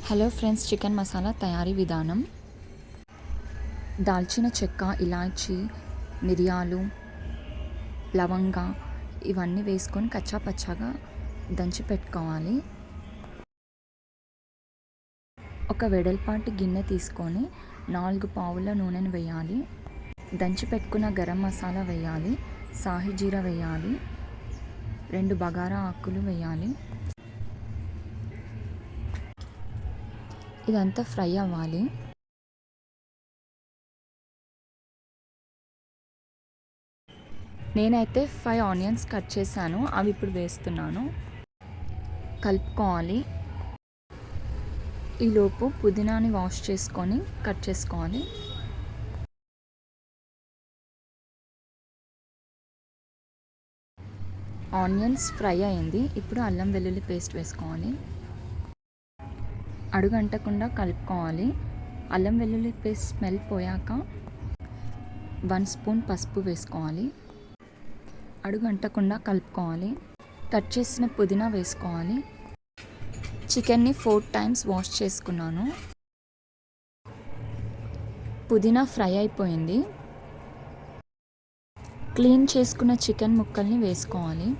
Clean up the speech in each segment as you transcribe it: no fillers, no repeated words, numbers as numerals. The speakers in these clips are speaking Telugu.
హలో ఫ్రెండ్స్, చికెన్ మసాలా తయారీ విధానం. దాల్చిన చెక్క, ఇలాచీ, మిరియాలు, లవంగ ఇవన్నీ వేసుకొని కచ్చా పచ్చాగా దంచి పెట్టుకోవాలి. ఒక వెడల్పాటి గిన్నె తీసుకొని 4 పావుల నూనెను వేయాలి. దంచి పెట్టుకున్న గరం మసాలా వేయాలి, సాహి జీరా వేయాలి, 2 బగారా ఆకులు వేయాలి. ఇదంతా ఫ్రై అవ్వాలి. నేనైతే 5 ఆనియన్స్ కట్ చేశాను, అవి ఇప్పుడు వేస్తున్నాను. కలుపుకోవాలి. ఈలోపు పుదీనాని వాష్ చేసుకొని కట్ చేసుకోవాలి. ఆనియన్స్ ఫ్రై అయింది. ఇప్పుడు అల్లం వెల్లుల్లి పేస్ట్ వేసుకోవాలి. అడుగంటకుండా కలుపుకోవాలి. అల్లం వెల్లుల్లి పేస్ట్ స్మెల్ పోయాక 1 స్పూన్ పసుపు వేసుకోవాలి. అడుగంటకుండా కలుపుకోవాలి. కట్ చేసిన పుదీనా వేసుకోవాలి. చికెన్ని 4 టైమ్స్ వాష్ చేసుకున్నాను. పుదీనా ఫ్రై అయిపోయింది. క్లీన్ చేసుకున్న చికెన్ ముక్కల్ని వేసుకోవాలి.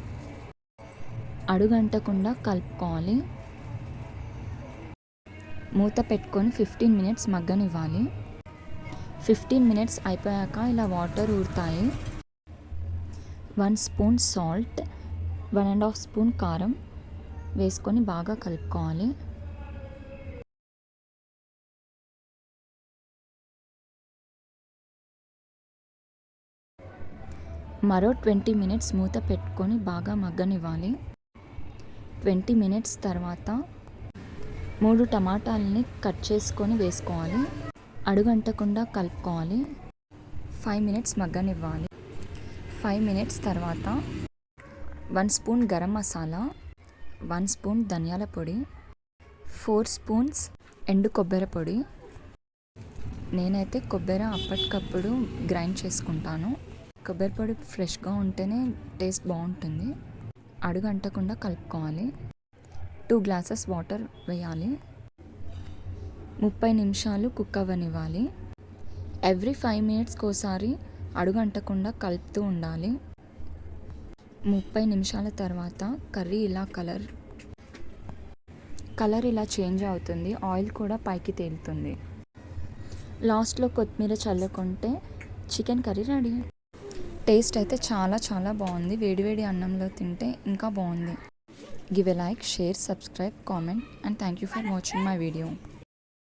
అడుగంటకుండా కలుపుకోవాలి. మూత పెట్టుకొని 15 మినిట్స్ మగ్గనివ్వాలి. 15 మినిట్స్ అయిపోయాక ఇలా వాటర్ ఊరుతాయి. 1 స్పూన్ సాల్ట్, 1.5 స్పూన్ కారం వేసుకొని బాగా కలుపుకోవాలి. మరో 20 మినిట్స్ మూత పెట్టుకొని బాగా మగ్గనివ్వాలి. 20 మినిట్స్ తర్వాత 3 టమాటాలని కట్ చేసుకొని వేసుకోవాలి. అడుగంటకుండా కలుపుకోవాలి. 5 మినిట్స్ మగ్గనివ్వాలి. 5 మినిట్స్ తర్వాత 1 స్పూన్ గరం మసాలా, 1 స్పూన్ ధనియాల పొడి, 4 స్పూన్స్ ఎండు కొబ్బరి పొడి. నేనైతే కొబ్బరి అప్పటికప్పుడు గ్రైండ్ చేసుకుంటాను. కొబ్బరి పొడి ఫ్రెష్గా ఉంటేనే టేస్ట్ బాగుంటుంది. అడుగంటకుండా కలుపుకోవాలి. 2 గ్లాసెస్ వాటర్ వేయాలి. 30 నిమిషాలు కుక్ అవ్వనివ్వాలి. ఎవ్రీ 5 మినిట్స్కి ఒకసారి అడుగంటకుండా కలుపుతూ ఉండాలి. 30 నిమిషాల తర్వాత కర్రీ ఇలా కలర్ ఇలా చేంజ్ అవుతుంది. ఆయిల్ కూడా పైకి తేలుతుంది. లాస్ట్లో కొత్తిమీర చల్లుకుంటే చికెన్ కర్రీ రెడీ. టేస్ట్ అయితే చాలా బాగుంది. వేడివేడి అన్నంలో తింటే ఇంకా బాగుంది. Give a like, share, subscribe, comment and thank you for watching my video.